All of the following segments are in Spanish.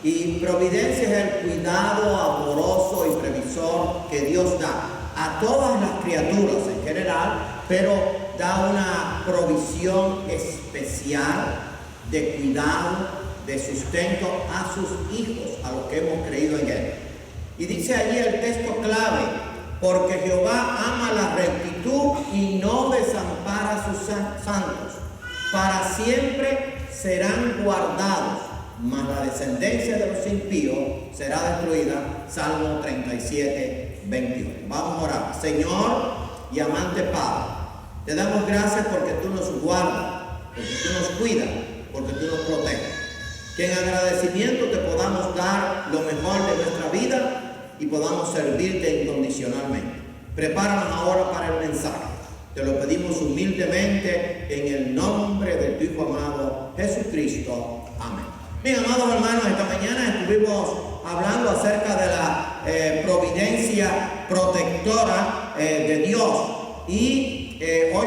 Y providencia es el cuidado amoroso y previsor que Dios da a todas las criaturas en general, pero da una provisión especial de cuidado, de sustento a sus hijos, a los que hemos creído en Él. Y dice allí el texto clave: porque Jehová ama la rectitud y no desampara a sus santos. Para siempre serán guardados, mas la descendencia de los impíos será destruida. Salmo 37, 21. Vamos a orar. Señor y amante Padre, te damos gracias porque tú nos guardas, porque tú nos cuidas, porque tú nos proteges. Que en agradecimiento te podamos dar lo mejor de nuestra vida y podamos servirte incondicionalmente. Prepáranos ahora para el mensaje. Te lo pedimos humildemente en el nombre de tu Hijo amado, Jesucristo. Amén. Bien, amados hermanos, esta mañana estuvimos hablando acerca de la providencia protectora de Dios. Y hoy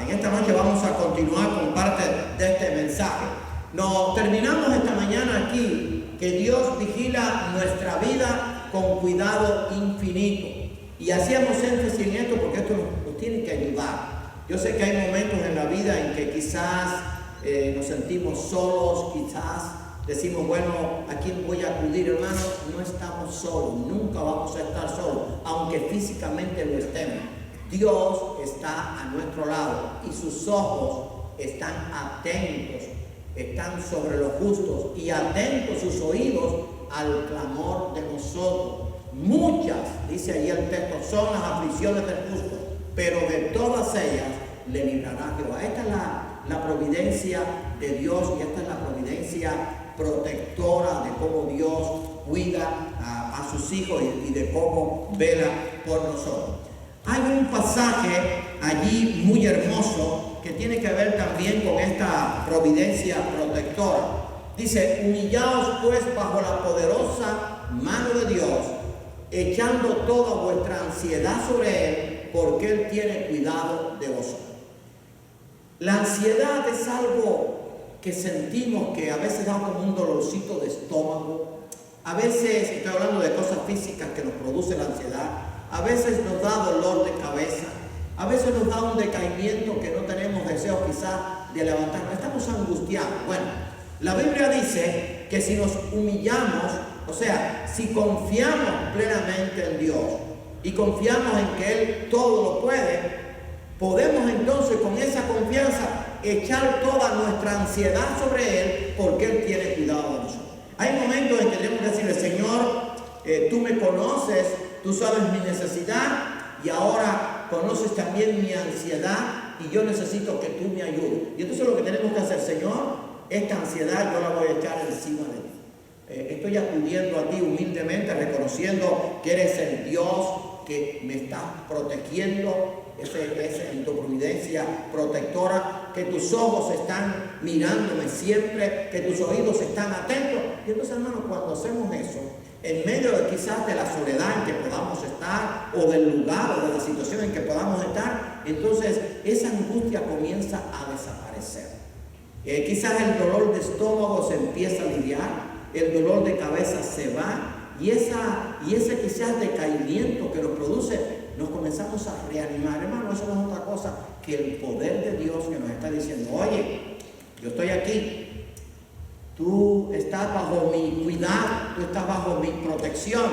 en esta noche vamos a continuar con parte de este mensaje. Nos terminamos esta mañana aquí, que Dios vigila nuestra vida con cuidado infinito. Y hacíamos énfasis en esto porque esto nos tiene que ayudar. Yo sé que hay momentos en la vida en que quizás nos sentimos solos, quizás decimos, bueno, ¿a quién voy a acudir, hermano? No estamos solos, nunca vamos a estar solos, aunque físicamente lo estemos. Dios está a nuestro lado y sus ojos están atentos, están sobre los justos y atentos sus oídos al clamor de nosotros. Muchas, dice allí el texto, son las aflicciones del justo, pero de todas ellas le librará Jehová. Esta es la providencia de Dios y esta es la providencia protectora de cómo Dios cuida a sus hijos y de cómo vela por nosotros. Hay un pasaje allí muy hermoso que tiene que ver también con esta providencia protectora. Dice: humillaos pues bajo la poderosa mano de Dios, echando toda vuestra ansiedad sobre Él, porque Él tiene cuidado de vosotros. La ansiedad es algo que sentimos que a veces da como un dolorcito de estómago. A veces, estoy hablando de cosas físicas que nos produce la ansiedad, a veces nos da dolor de cabeza, a veces nos da un decaimiento que no tenemos deseo quizás de levantarnos, estamos angustiados. Bueno, la Biblia dice que si nos humillamos, o sea, si confiamos plenamente en Dios y confiamos en que Él todo lo puede, podemos entonces con esa confianza echar toda nuestra ansiedad sobre Él, porque Él tiene cuidado de nosotros. Hay momentos en que tenemos que decirle: Señor, tú me conoces, tú sabes mi necesidad y ahora conoces también mi ansiedad y yo necesito que tú me ayudes. Y entonces lo que tenemos que hacer: Señor, esta ansiedad yo la voy a echar encima de ti. Estoy acudiendo a ti humildemente, reconociendo que eres el Dios que me está protegiendo. Ese en tu providencia protectora, que tus ojos están mirándome siempre, que tus oídos están atentos. Y entonces, hermanos, cuando hacemos eso, en medio de quizás de la soledad en que podamos estar, o del lugar o de la situación en que podamos estar, entonces esa angustia comienza a desaparecer. Quizás el dolor de estómago se empieza a aliviar, el dolor de cabeza se va, y ese quizás decaimiento que nos produce, nos comenzamos a reanimar. Hermano, eso no es otra cosa que el poder de Dios que nos está diciendo: oye, yo estoy aquí, tú estás bajo mi cuidado, tú estás bajo mi protección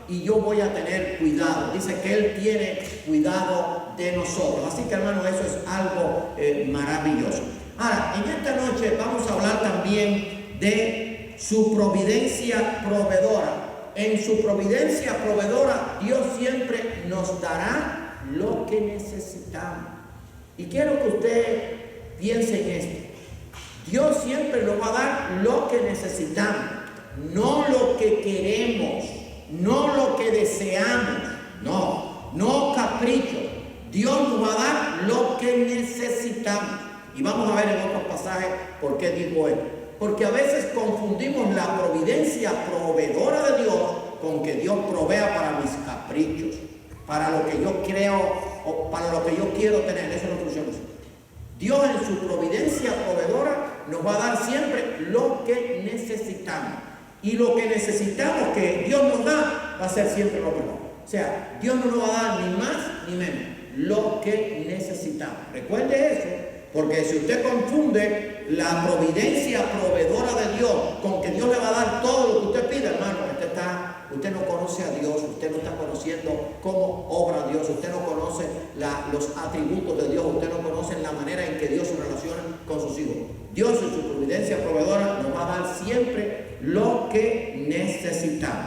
y yo voy a tener cuidado. Dice que Él tiene cuidado de nosotros. Así que, hermano, eso es algo maravilloso. Ahora, en esta noche vamos a hablar también de su providencia proveedora. En su providencia proveedora, Dios siempre nos dará lo que necesitamos. Y quiero que usted piense en esto. Dios siempre nos va a dar lo que necesitamos, no lo que queremos, no lo que deseamos, no capricho. Dios nos va a dar lo que necesitamos. Y vamos a ver en otros pasajes por qué digo esto. Porque a veces confundimos la providencia proveedora de Dios con que Dios provea para mis caprichos, para lo que yo creo o para lo que yo quiero tener. Eso no funciona así. Dios en su providencia proveedora nos va a dar siempre lo que necesitamos. Y lo que necesitamos que Dios nos da va a ser siempre lo mejor. O sea, Dios no nos va a dar ni más ni menos, lo que necesitamos. Recuerde eso, porque si usted confunde la providencia proveedora de Dios con que Dios le va a dar todo lo que usted pida, hermano, usted no conoce a Dios, usted no está conociendo cómo obra Dios, usted no conoce los atributos de Dios, usted no conoce la manera en que Dios se relaciona con sus hijos. Dios en su providencia proveedora nos va a dar siempre lo que necesitamos.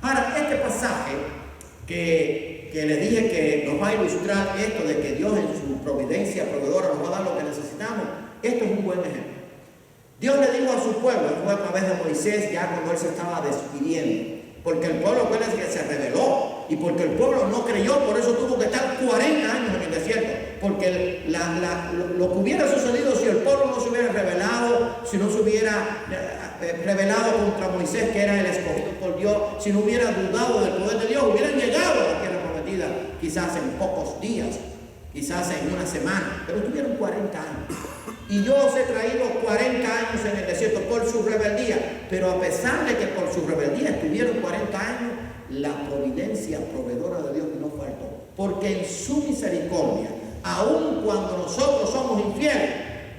Ahora, este pasaje que les dije que nos va a ilustrar esto de que Dios en su providencia proveedora nos va a dar lo que necesitamos, esto es un buen ejemplo. Dios le dijo a su pueblo, fue a través de Moisés, ya cuando él se estaba despidiendo, porque el pueblo que se rebeló y porque el pueblo no creyó, por eso tuvo que estar 40 años en el desierto, porque lo que hubiera sucedido si el pueblo no se hubiera rebelado, si no se hubiera rebelado contra Moisés, que era el escogido por Dios, si no hubiera dudado del poder de Dios, hubieran llegado a la tierra prometida quizás en pocos días, quizás en una semana, pero tuvieron 40 años. Y yo os he traído 40 años en el desierto por su rebeldía, pero a pesar de que por su rebeldía estuvieron 40 años, la providencia proveedora de Dios no faltó, porque en su misericordia, aun cuando nosotros somos infieles,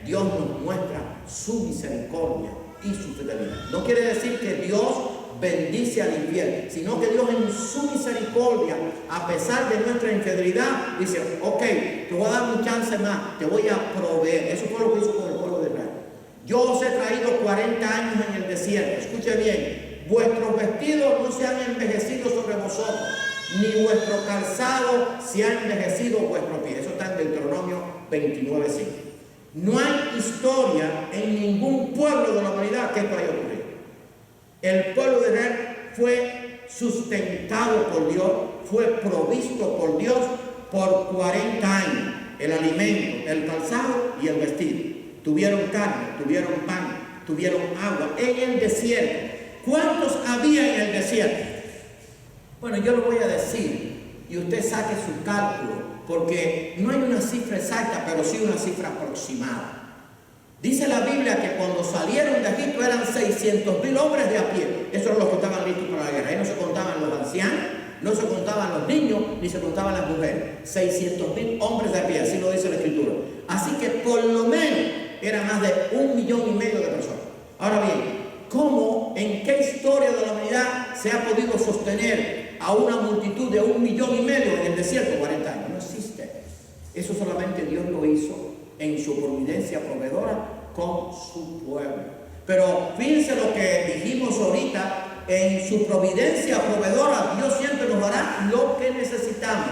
Dios nos muestra su misericordia y su fidelidad. No quiere decir que Dios bendice al infiel, sino que Dios en su misericordia, a pesar de nuestra infidelidad, dice, ok, te voy a dar un chance más, te voy a proveer. Eso fue lo que hizo con el pueblo de Israel. Yo os he traído 40 años en el desierto. Escuche bien, vuestros vestidos no se han envejecido sobre vosotros, ni vuestro calzado se ha envejecido vuestro pie. Eso está en Deuteronomio 29:5. No hay historia en ningún pueblo de la humanidad que esto haya ocurrido. El pueblo de Israel fue sustentado por Dios, fue provisto por Dios por 40 años. El alimento, el calzado y el vestido. Tuvieron carne, tuvieron pan, tuvieron agua en el desierto. ¿Cuántos había en el desierto? Bueno, yo lo voy a decir y usted saque su cálculo, porque no hay una cifra exacta, pero sí una cifra aproximada. Dice la Biblia que cuando salieron de Egipto eran 600,000 hombres de a pie. Esos eran los que estaban listos para la guerra. Ahí no se contaban los ancianos, no se contaban los niños, ni se contaban las mujeres. 600,000 hombres de a pie, así lo dice la Escritura. Así que por lo menos eran más de 1,5 millones de personas. Ahora bien, ¿cómo, en qué historia de la humanidad se ha podido sostener a una multitud de 1,5 millones en el desierto 40 años? No existe. Eso solamente Dios lo hizo en su providencia proveedora con su pueblo. Pero fíjense lo que dijimos ahorita, en su providencia proveedora Dios siempre nos dará lo que necesitamos.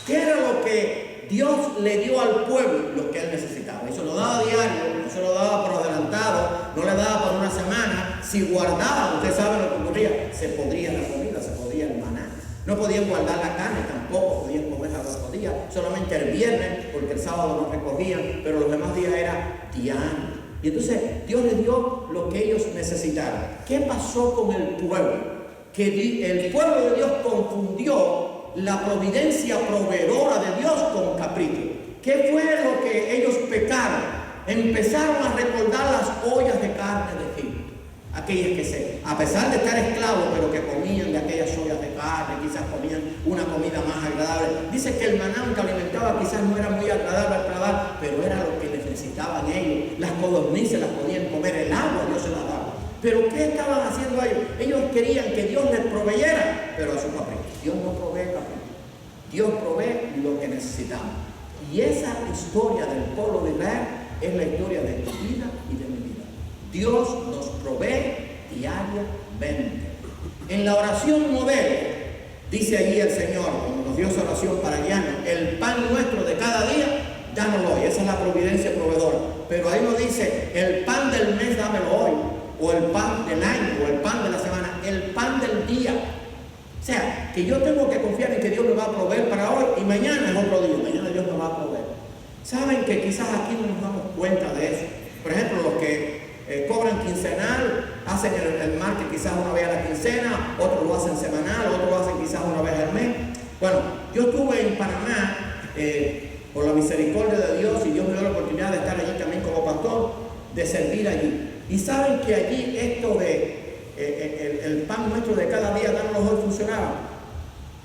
¿Qué era lo que Dios le dio al pueblo? Lo que él necesitaba. Eso lo daba diario, no se lo daba por adelantado, no le daba por una semana. Si guardaban, usted sabe lo que ocurría, se podría la comida, se podría el maná. No podían guardar la carne, tampoco podían comerla los otros días, solamente el viernes, porque el sábado no recogían, pero los demás días era diario. Y entonces Dios les dio lo que ellos necesitaron. ¿Qué pasó con el pueblo? Que el pueblo de Dios confundió la providencia proveedora de Dios con capricho. ¿Qué fue lo que ellos pecaron? Empezaron a recordar las ollas de carne de Egipto. Aquellas que a pesar de estar esclavos, pero que comían de aquellas ollas de carne, quizás comían una comida más agradable. Dice que el maná que alimentaba quizás no era muy agradable al paladar, pero era lo que necesitaban ellos. Las codornices las podían comer, el agua Dios se las daba. Pero ¿qué estaban haciendo ellos? Ellos querían que Dios les proveyera, pero a su capricho. Dios no provee capricho. Dios provee lo que necesitamos. Y esa historia del pueblo de Israel es la historia de tu vida y de mi vida. Dios nos provee diariamente. En la oración modelo, dice allí el Señor, cuando nos dio esa oración para guiarnos, el pan nuestro de cada día, dámelo hoy. Esa es la providencia proveedora. Pero ahí no dice, el pan del mes, dámelo hoy, o el pan del año, o el pan de la semana, el pan del día. O sea, que yo tengo que confiar en que Dios me va a proveer para hoy, y mañana es otro día, mañana Dios me va a proveer. Saben que quizás aquí no nos damos cuenta de eso. Por ejemplo, los que cobran quincenal, hacen el martes quizás una vez a la quincena, otros lo hacen semanal, otros lo hacen quizás una vez al mes. Bueno, yo estuve en Panamá por la misericordia de Dios, y Dios me dio la oportunidad de estar allí también como pastor, de servir allí. Y saben que allí esto de el pan nuestro de cada día, danos hoy, funcionaba.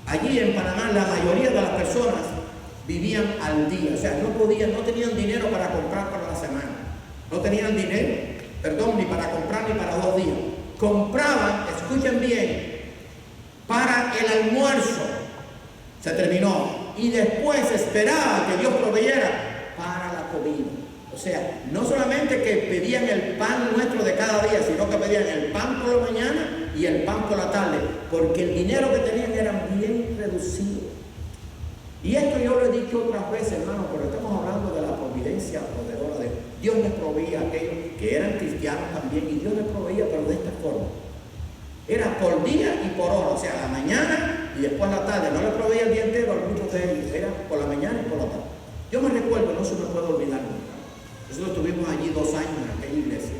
Allí en Panamá la mayoría de las personas vivían al día, o sea, no tenían dinero para comprar para la semana, no tenían dinero, ni para comprar ni para 2 días. Compraban, escuchen bien, para el almuerzo, se terminó, y después esperaban que Dios proveyera para la comida. O sea, no solamente que pedían el pan nuestro de cada día, sino que pedían el pan por la mañana y el pan por la tarde, porque el dinero que tenían era bien reducido. Y esto yo lo he dicho otras veces, hermano, pero estamos hablando de la providencia proveedora de Dios. Dios les proveía a aquellos que eran cristianos también, y Dios les proveía, pero de esta forma. Era por día y por hora, o sea, la mañana y después la tarde. No les proveía el día entero a muchos de ellos, era por la mañana y por la tarde. Yo me recuerdo, no se me puede olvidar nunca. Nosotros estuvimos allí 2 años en aquella iglesia.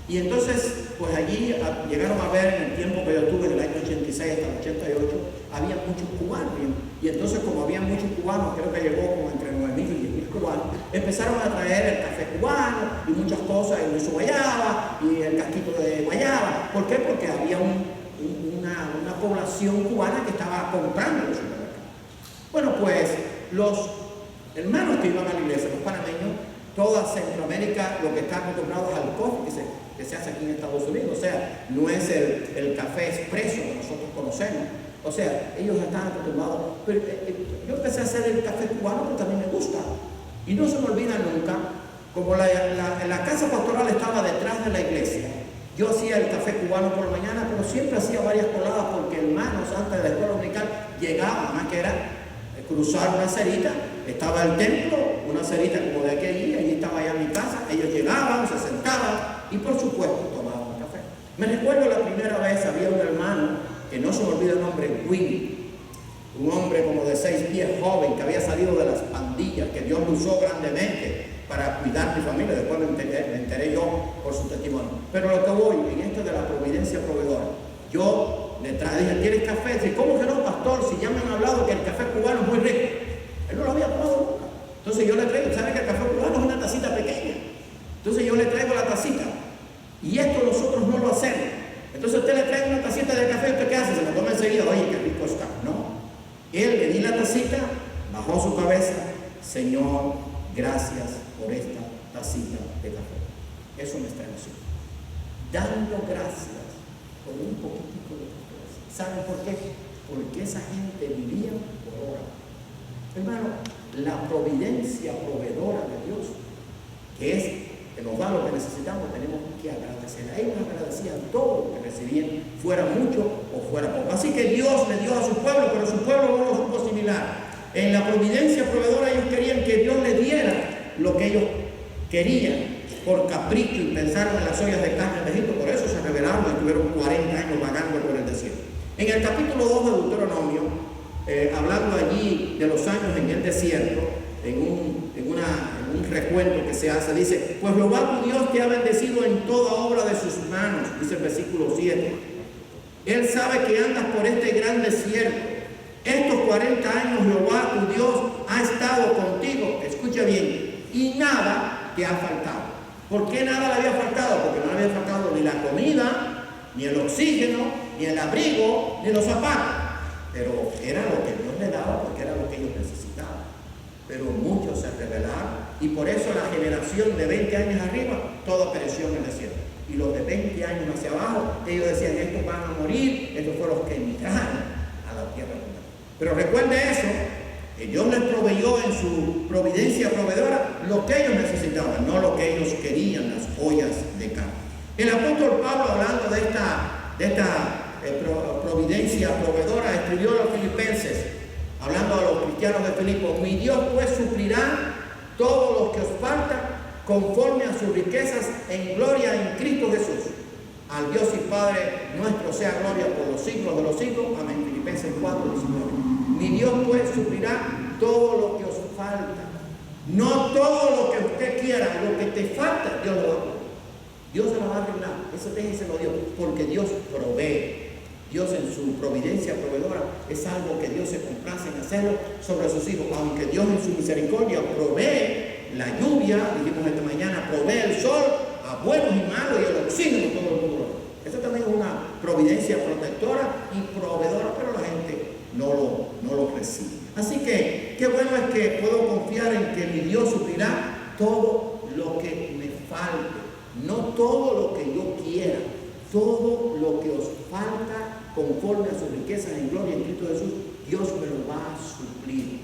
Y entonces, pues allí llegaron a ver, en el tiempo que yo estuve, en el año 86 hasta el 88, había muchos cubanos. Y entonces, como había muchos cubanos, creo que llegó como entre 9.000 y 10.000 cubanos, empezaron a traer el café cubano y muchas cosas, el uso guayaba y el casquito de guayaba. ¿Por qué? Porque había una población cubana que estaba comprando los supermercados. Bueno, pues los hermanos que iban a la iglesia, los panameños, toda Centroamérica, lo que está acostumbrados al coffee que se hace aquí en Estados Unidos, o sea, no es el café expreso que nosotros conocemos, o sea, ellos están acostumbrados. Pero yo empecé a hacer el café cubano, pero también me gusta, y no se me olvida nunca, como la casa pastoral estaba detrás de la iglesia, yo hacía el café cubano por la mañana, pero siempre hacía varias coladas, porque hermanos antes de la escuela dominical llegaban, más que era cruzar una cerita, estaba el templo, una cerita como de aquel día, allí estaba ya mi casa, ellos llegaban, se sentaban y por supuesto tomaban café. Me recuerdo la primera vez, había un hermano, que no se me olvida el nombre, Willy, un hombre como de 6 pies, joven, que había salido de las pandillas, que Dios lo usó grandemente para cuidar mi familia. Después me enteré yo por su testimonio. Pero lo que voy, en esto de la providencia proveedora, yo le dije, ¿tienes café? Dice, ¿cómo que no, pastor? Si ya me han hablado que el café cubano es muy rico. Él no lo había tomado nunca. Entonces yo le traigo, ¿sabe que el café cubano es una tacita pequeña? Entonces yo le traigo la tacita. Y esto nosotros no lo hacemos. Entonces usted le trae una tacita de café, ¿usted qué hace? Se la toma enseguida, oye, qué rico está. No. Él le di la tacita, bajó su cabeza, Señor, gracias por esta tacita de café. Eso me está emocionando. Dando gracias por un poquitico de café. ¿Saben por qué? Porque esa gente vivía por hora. Hermano, la providencia proveedora de Dios, que nos da lo que necesitamos, tenemos que agradecer. A ellos agradecían todo lo que recibían, fuera mucho o fuera poco. Así que Dios le dio a su pueblo, pero su pueblo no lo supo asimilar. En la providencia proveedora ellos querían que Dios les diera lo que ellos querían por capricho, y pensaron en las ollas de carne de Egipto. Por eso se rebelaron y estuvieron 40 años vagando por el desierto. En el capítulo 2 de Deuteronomio, hablando allí de los años en el desierto, en un recuento que se hace, dice, pues Jehová tu Dios te ha bendecido en toda obra de sus manos, dice el versículo 7. Él sabe que andas por este gran desierto. Estos 40 años Jehová tu Dios ha estado contigo, escucha bien, y nada te ha faltado. ¿Por qué nada le había faltado? Porque no le había faltado ni la comida, ni el oxígeno, ni el abrigo, ni los zapatos. Pero era lo que Dios le daba, porque era lo que ellos necesitaban. Pero muchos se rebelaron, y por eso la generación de 20 años arriba, toda pereció en el desierto. Y los de 20 años hacia abajo, ellos decían, estos van a morir, estos fueron los que entraron a la tierra. Pero recuerde eso, que Dios les proveyó en su providencia proveedora lo que ellos necesitaban, no lo que ellos querían, las ollas de carne. El apóstol Pablo, hablando de esta providencia proveedora, escribió a los filipenses, hablando a los cristianos de Filipo, mi Dios pues suplirá todo lo que os falta conforme a sus riquezas en gloria en Cristo Jesús. Al Dios y Padre nuestro sea gloria por los siglos de los siglos. Amén. Filipenses 4:19. Mi Dios pues suplirá todo lo que os falta. No todo lo que usted quiera, lo que te falta, Dios lo va a dar. Dios se lo va a arreglar. Eso déjenselo a Dios, porque Dios provee. Dios en su providencia proveedora es algo que Dios se complace en hacerlo sobre sus hijos, aunque Dios en su misericordia provee la lluvia, dijimos esta mañana, provee el sol a buenos y malos y el oxígeno todo el mundo. Eso también es una providencia protectora y proveedora, pero la gente no lo recibe. Así que qué bueno es que puedo confiar en que mi Dios suplirá todo lo que me falte, no todo lo que yo quiera, todo lo que os falta conforme a sus riquezas en gloria en Cristo Jesús, Dios me lo va a suplir.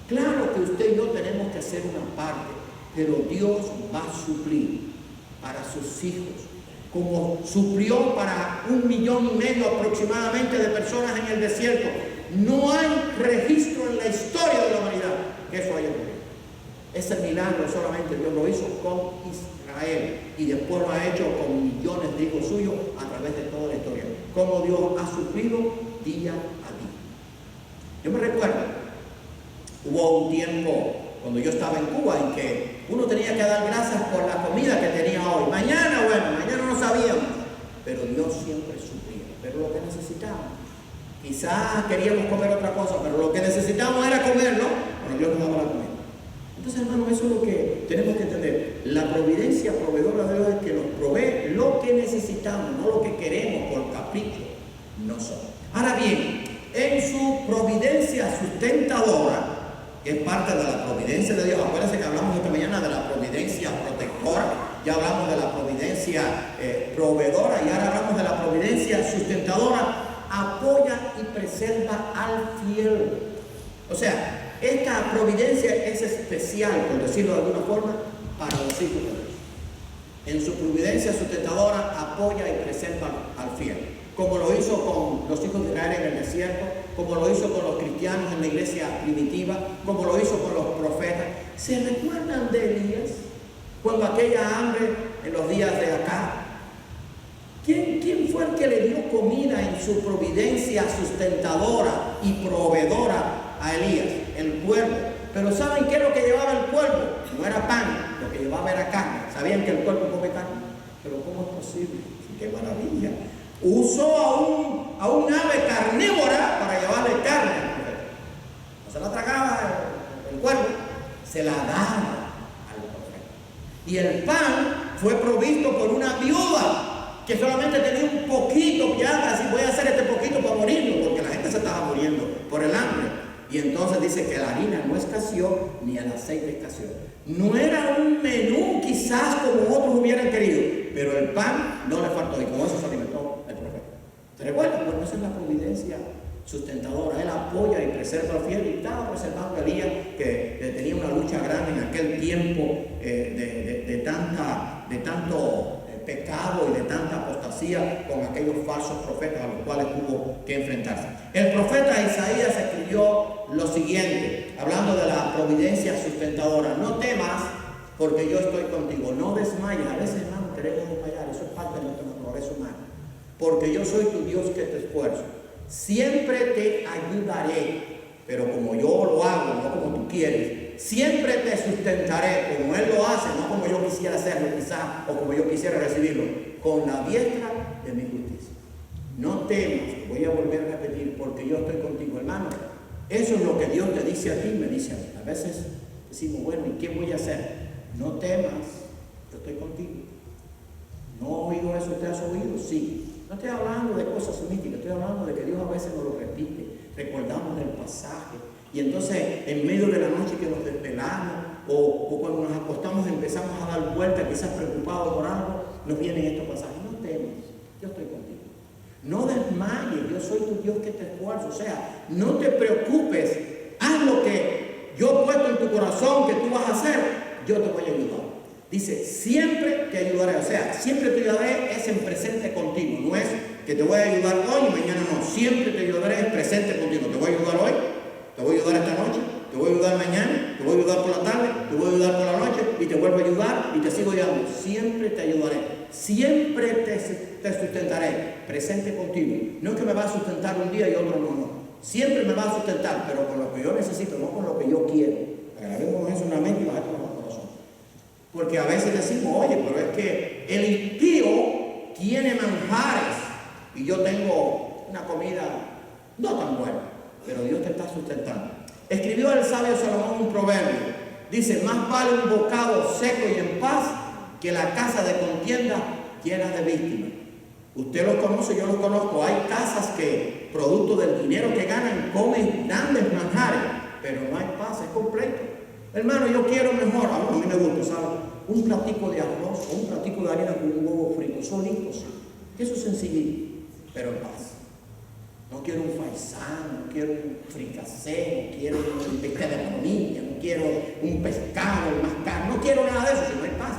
Claro que usted y yo tenemos que hacer una parte, pero Dios va a suplir para sus hijos, como suplió para 1,5 millones aproximadamente de personas en el desierto. No hay registro en la historia de la humanidad que eso haya ocurrido. Ese milagro solamente Dios lo hizo con Israel y después lo ha hecho con millones de hijos suyos a través de toda la historia. Como Dios ha suplido día a día. Yo me recuerdo, hubo un tiempo cuando yo estaba en Cuba en que uno tenía que dar gracias por la comida que tenía hoy. Mañana no sabíamos, pero Dios siempre suplía. Pero lo que necesitábamos, quizás queríamos comer otra cosa, pero lo que necesitábamos era comer, ¿no? Pero Dios nos daba la comida. Entonces, hermano, eso es lo que tenemos que entender. La providencia proveedora de Dios es que nos provee lo que necesitamos, no lo que queremos por capricho. No son. Ahora bien, en su providencia sustentadora, que es parte de la providencia de Dios. Acuérdense que hablamos esta mañana de la providencia protectora, ya hablamos de la providencia proveedora y ahora hablamos de la providencia sustentadora. Apoya y preserva al fiel. O sea, esta providencia es especial, por decirlo de alguna forma, para los hijos de Dios. En su providencia sustentadora apoya y preserva al fiel, como lo hizo con los hijos de Israel en el desierto, como lo hizo con los cristianos en la iglesia primitiva, como lo hizo con los profetas. ¿Se recuerdan de Elías? Cuando aquella hambre en los días de acá, ¿quién fue el que le dio comida en su providencia sustentadora y proveedora a Elías? El cuervo. Pero ¿saben qué es lo que llevaba el cuervo? No era pan, lo que llevaba era carne. ¿Sabían que el cuervo come carne? Pero ¿cómo es posible? ¡Qué maravilla! Usó a un ave carnívora para llevarle carne. No se la tragaba el cuervo, se la daba al profeta. Y el pan fue provisto por una viuda que solamente tenía un poquito, ya así voy a hacer este poquito para morirlo, porque la gente se estaba muriendo por el hambre. Y entonces dice que la harina no escaseó ni el aceite escaseó. No era un menú quizás como otros hubieran querido, pero el pan no le faltó y con eso se alimentó el profeta. ¿Se recuerdan? Bueno, esa es la providencia sustentadora. Él apoya y preserva al fiel y estaba preservando a Elías, que tenía una lucha grande en aquel tiempo de tanto pecado y de tanta apostasía con aquellos falsos profetas a los cuales tuvo que enfrentarse. El profeta Isaías escribió lo siguiente, hablando de la providencia sustentadora: no temas, porque yo estoy contigo. No desmayes. A veces, hermano, queremos desmayar. Eso es parte de nuestra naturaleza humana. Porque yo soy tu Dios que te esfuerzo. Siempre te ayudaré, pero como yo lo hago, no como tú quieres. Siempre te sustentaré, como Él lo hace, no como yo quisiera hacerlo quizás, o como yo quisiera recibirlo, con la diestra de mi justicia. No temas, voy a volver a repetir, porque yo estoy contigo, hermano. Eso es lo que Dios te dice a ti, me dice a mí. A veces decimos, bueno, ¿y qué voy a hacer? No temas, yo estoy contigo. ¿No he oído eso? ¿Te has oído? Sí. No estoy hablando de cosas místicas, estoy hablando de que Dios a veces nos lo repite. Recordamos el pasaje. Y entonces, en medio de la noche que nos desvelamos, o cuando nos acostamos empezamos a dar vueltas, quizás preocupados por algo, nos vienen estos pasajes. No temas, yo estoy contigo. No desmayes, yo soy tu Dios que te esfuerzo. O sea, no te preocupes, haz lo que yo he puesto en tu corazón que tú vas a hacer, yo te voy a ayudar. Dice, siempre te ayudaré. O sea, siempre te ayudaré es en presente continuo. No es que te voy a ayudar hoy y mañana no. Siempre te ayudaré en presente continuo. Te voy a ayudar hoy, te voy a ayudar esta noche, te voy a ayudar mañana, te voy a ayudar por la tarde, te voy a ayudar por la noche y te vuelvo a ayudar y te sigo ayudando. Siempre te ayudaré. Siempre te sustentaré. Presente continuo. No es que me va a sustentar un día y otro no. Siempre me va a sustentar, pero con lo que yo necesito, no con lo que yo quiero. Grabemos eso en la mente y bajemos en el corazón. Porque a veces decimos, oye, pero es que el impío tiene manjares y yo tengo una comida no tan buena, pero Dios te está sustentando. Escribió el sabio Salomón un proverbio. Dice, más vale un bocado seco y en paz que la casa de contienda llena de víctimas. Usted los conoce, yo los conozco. Hay casas que, producto del dinero que ganan, comen grandes manjares, pero no hay paz, es completo. Hermano, yo quiero mejor, a mí me gusta, ¿sabes? Un platico de arroz o un platico de harina con un huevo frito, solito, sí. Eso es sencillito, pero en paz. No quiero un faisán, no quiero un fricasé, no quiero un bistec de manilla, no quiero un pescado más caro, no quiero nada de eso, si no hay paz.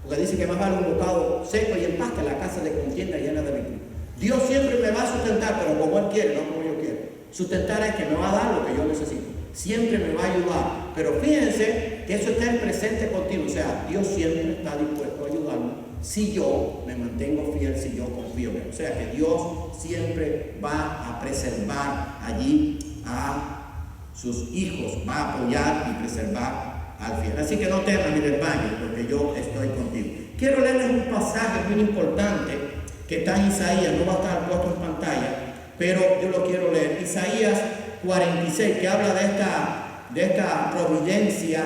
Porque dice que más vale un bocado seco y en paz que la casa de contienda llena de virtud. Dios siempre me va a sustentar, pero como Él quiere, no como yo quiero. Sustentar es que me va a dar lo que yo necesito. Siempre me va a ayudar. Pero fíjense que eso está en presente continuo. O sea, Dios siempre está dispuesto a ayudarme si yo me mantengo fiel, si yo confío en Él. O sea, que Dios siempre va a preservar allí a sus hijos, va a apoyar y preservar al fiel. Así que no temas ni desmayes, porque yo estoy contigo. Quiero leerles un pasaje muy importante que está en Isaías, no va a estar puesto en pantalla, pero yo lo quiero leer. Isaías 46, que habla de esta providencia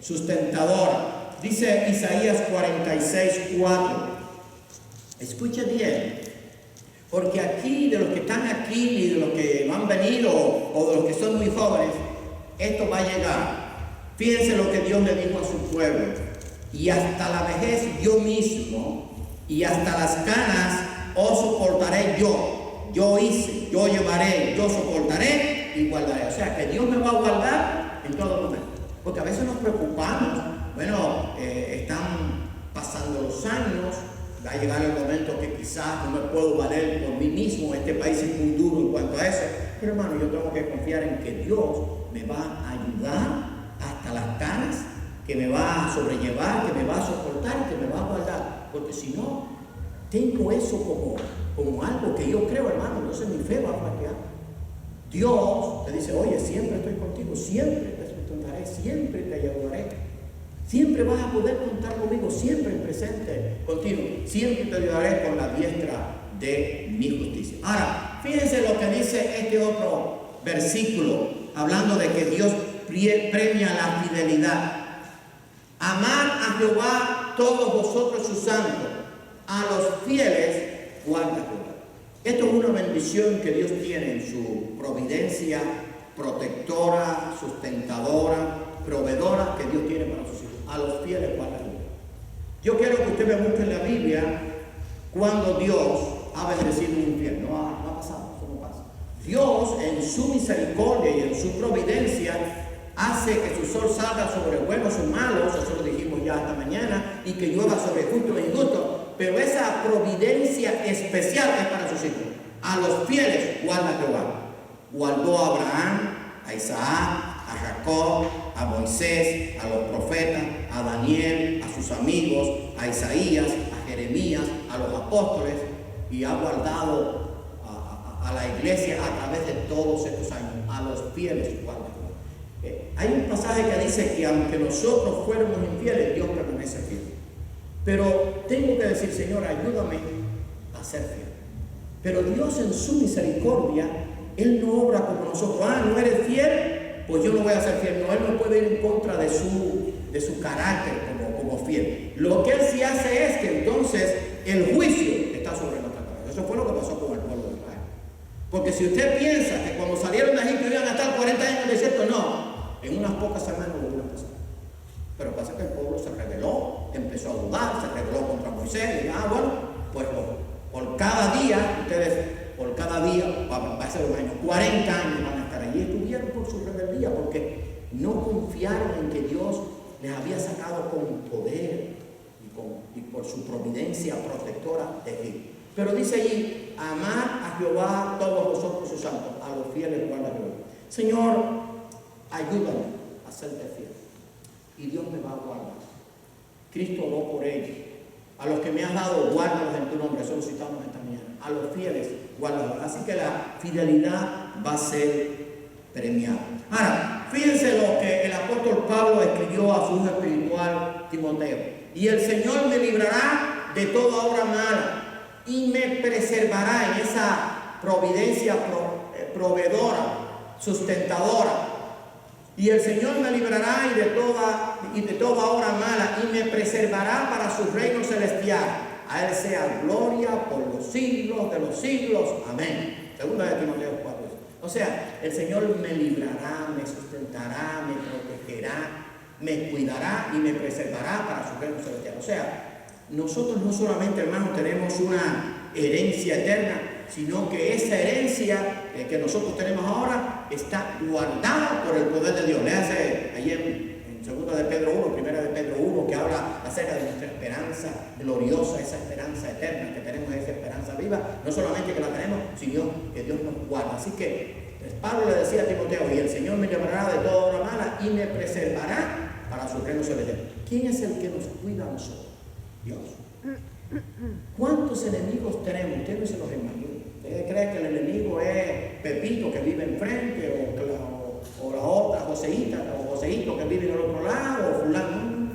sustentadora. Dice Isaías 46:4. Escuche bien, porque aquí, de los que están aquí y de los que no han venido o de los que son muy jóvenes, esto va a llegar. Fíjense lo que Dios le dijo a su pueblo: y hasta la vejez yo mismo, y hasta las canas os soportaré yo. Yo hice, yo llevaré, yo soportaré y guardaré. O sea, que Dios me va a guardar en todo momento. Porque a veces nos preocupamos. Bueno, están pasando los años, va a llegar el momento que quizás no me puedo valer por mí mismo. Este país es muy duro en cuanto a eso. Pero hermano, yo tengo que confiar en que Dios me va a ayudar hasta las canas, que me va a sobrellevar, que me va a soportar, que me va a guardar. Porque si no, tengo eso como algo que yo creo, hermano, entonces mi fe va a flaquear. Dios te dice: oye, siempre estoy contigo, siempre te sustentaré, siempre te ayudaré. Siempre vas a poder contar conmigo, siempre presente contigo, siempre te ayudaré con la diestra de mi justicia. Ahora, fíjense lo que dice este otro versículo, hablando de que Dios premia la fidelidad. Amad a Jehová todos vosotros sus santos, a los fieles guarda Jehová. Esto es una bendición que Dios tiene en su providencia protectora, sustentadora, proveedora que Dios tiene para sus hijos. A los fieles guarda Jehová. Yo quiero que usted me busque en la Biblia cuando Dios ha bendecido un infiel. No ha pasado, eso no pasa. Dios, en su misericordia y en su providencia, hace que su sol salga sobre buenos y malos, eso lo dijimos ya esta mañana, y que llueva sobre justos e injustos. Pero esa providencia especial es para sus hijos. A los fieles guarda Jehová. Guardó a Abraham, a Isaac, a Jacob, a Moisés, a los profetas, a Daniel, a sus amigos, a Isaías, a Jeremías, a los apóstoles, y ha guardado a la iglesia a través de todos estos años. A los fieles guarda Jehová. Hay un pasaje que dice que aunque nosotros fuéramos infieles, Dios permanece fiel. Pero tengo que decir: Señor, ayúdame a ser fiel. Pero Dios, en su misericordia, Él no obra como nosotros. No eres fiel, pues yo no voy a ser fiel. No, Él no puede ir en contra de su carácter como fiel. Lo que Él sí hace es que entonces el juicio está sobre nuestra cabeza. Eso fue lo que pasó con el pueblo de Israel. Porque si usted piensa que cuando salieron de Egipto iban a estar 40 años en el desierto, no. En unas pocas semanas lo iban a pasar. Pero pasa que el pueblo se rebeló, empezó a dudar, se rebeló contra Moisés. Y bueno, pues por cada día, va a ser un año, 40 años van a estar allí. Estuvieron por su rebeldía, porque no confiaron en que Dios les había sacado con poder y por su providencia protectora de Egipto. Pero dice allí: amad a Jehová todos vosotros sus santos, a los fieles guarda Jehová. Señor, ayúdame a serte fiel, y Dios me va a guardar. Cristo oró por ellos. A los que me has dado, guárdalos en tu nombre. Eso lo citamos esta mañana. A los fieles, guárdalos. Así que la fidelidad va a ser premiada. Ahora, fíjense lo que el apóstol Pablo escribió a su hijo espiritual Timoteo: y el Señor me librará de toda obra mala y me preservará en esa providencia proveedora, sustentadora. Y el Señor me librará de toda obra mala y me preservará para su reino celestial. A Él sea gloria por los siglos de los siglos. Amén. Segunda de Timoteo 4. O sea, el Señor me librará, me sustentará, me protegerá, me cuidará y me preservará para su reino celestial. O sea, nosotros no solamente, hermanos, tenemos una herencia eterna, sino que esa herencia que nosotros tenemos ahora está guardada por el poder de Dios. Léase ahí en 2 de Pedro 1, 1 de Pedro 1, que habla acerca de nuestra esperanza gloriosa, esa esperanza eterna, que tenemos esa esperanza viva. No solamente que la tenemos, sino que Dios nos guarda. Así que Pablo le decía a Timoteo, y el Señor me librará de toda obra mala y me preservará para su reino celestial. ¿Quién es el que nos cuida a nosotros? Dios. ¿Cuántos enemigos tenemos? Usted no se los imagina. ¿Usted cree que el enemigo es Pepito que vive enfrente o la otra Joseíta o Joseíto que vive en el otro lado o fulano? No.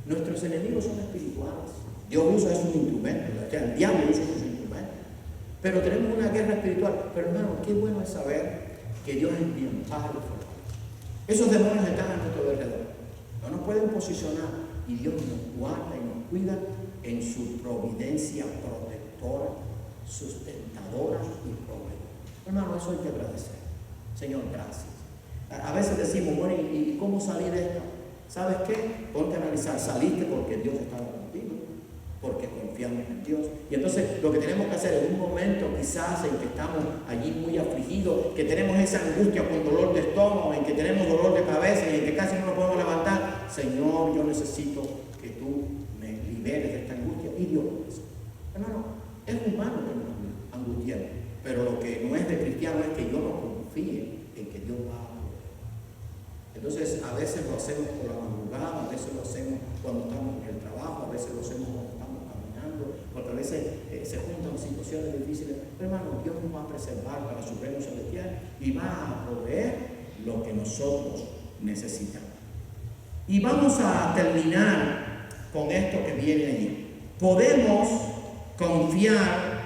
Nuestros enemigos son espirituales. Dios usa esos instrumentos. El diablo usa esos instrumentos. Pero tenemos una guerra espiritual. Pero hermano, qué bueno es saber que Dios es mi amparo. Esos demonios están a nuestro alrededor. No nos pueden posicionar. Y Dios nos guarda y nos cuida en su providencia protectora, sustentadora y proveedora. Hermano, eso hay que agradecer. Señor, gracias. A veces decimos, bueno, ¿y cómo salir de esto? ¿Sabes qué? Ponte a analizar. Saliste porque Dios estaba contigo, porque confiamos en Dios. Y entonces lo que tenemos que hacer en un momento quizás en que estamos allí muy afligidos, que tenemos esa angustia con dolor de estómago, en que tenemos dolor de cabeza y en que casi no nos podemos levantar. Señor, yo necesito que tú me liberes de esta angustia. Y Dios lo hace. Hermano, es humano que nos angustiemos, pero lo que no es de cristiano es que yo no confíe en que Dios va a poder. Entonces, a veces lo hacemos por la madrugada, a veces lo hacemos cuando estamos en el trabajo, a veces lo hacemos cuando estamos caminando, porque a veces se juntan situaciones difíciles. Pero hermano, Dios nos va a preservar para su reino celestial y va a proveer lo que nosotros necesitamos. Y vamos a terminar con esto que viene allí. Podemos confiar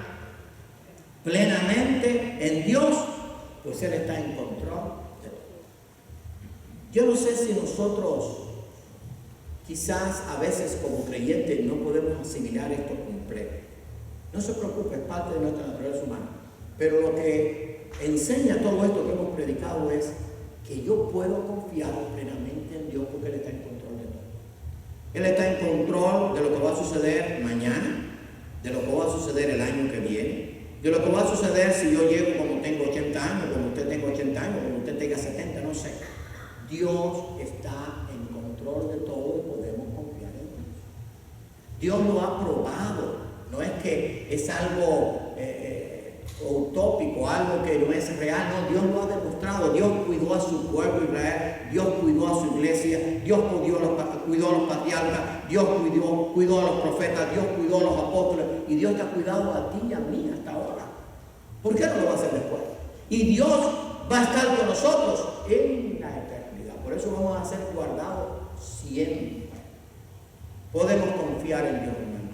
plenamente en Dios, pues Él está en control de todo. Yo no sé si nosotros quizás a veces como creyentes no podemos asimilar esto completo. No se preocupe, es parte de nuestra naturaleza humana. Pero lo que enseña todo esto que hemos predicado es que yo puedo confiar plenamente en Dios porque Él está en control de todo. Él está en control de lo que va a suceder mañana, de lo que va a suceder el año que viene, de lo que va a suceder si yo llego cuando tengo 80 años, cuando usted tenga 80 años, cuando usted tenga 70, no sé. Dios está en control de todo y podemos confiar en Dios. Dios lo ha probado. No es que es algo utópico, algo que no es real. No, Dios lo ha demostrado. Dios cuidó a su pueblo Israel, Dios cuidó a su iglesia, Dios cuidó a los patriarcas, Dios cuidó a los profetas, Dios cuidó a los apóstoles y Dios te ha cuidado a ti y a mí hasta ahora. ¿Por qué no lo va a hacer después? Y Dios va a estar con nosotros en la eternidad. Por eso vamos a ser guardados siempre. Podemos confiar en Dios, hermano.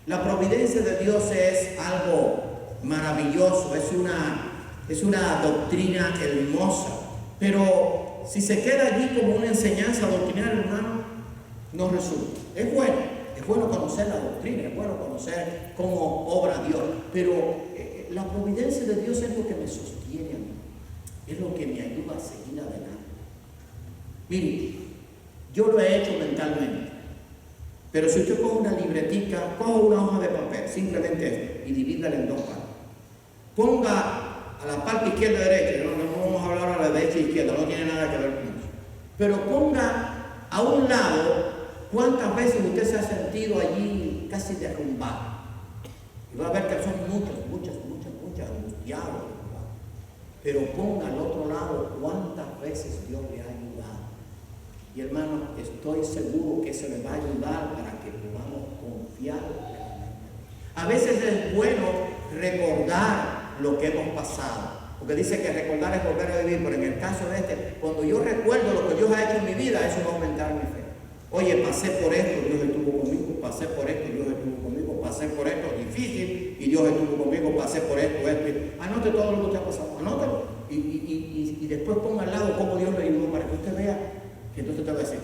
La providencia de Dios es algo maravilloso, es una doctrina hermosa, pero si se queda allí como una enseñanza doctrinal, hermano, no resulta. Es bueno conocer la doctrina, es bueno conocer cómo obra Dios, pero la providencia de Dios es lo que me sostiene a mí, es lo que me ayuda a seguir adelante. Mire, yo lo he hecho mentalmente. Pero si usted coge una libretica, coge una hoja de papel, simplemente esto, y divídala en dos partes. Ponga a la parte izquierda y derecha, no vamos a hablar a la derecha e izquierda, no tiene nada que ver con eso. Pero ponga a un lado cuántas veces usted se ha sentido allí casi derrumbado. Y va a ver que son muchas angustiados. Pero ponga al otro lado cuántas veces Dios le ha ayudado. Y hermano, estoy seguro que eso le va a ayudar para que podamos confiar plenamente. A veces es bueno recordar lo que hemos pasado, porque dice que recordar es volver a vivir, pero en el caso de este, cuando yo recuerdo lo que Dios ha hecho en mi vida, eso va a aumentar mi fe. Oye, pasé por esto, Dios estuvo conmigo, pasé por esto, Dios estuvo conmigo, pasé por esto difícil y Dios estuvo conmigo, pasé por esto. Anote todo lo que usted ha pasado, anótelo y después ponga al lado cómo Dios le ayudó para que usted vea. Y entonces te va a decir,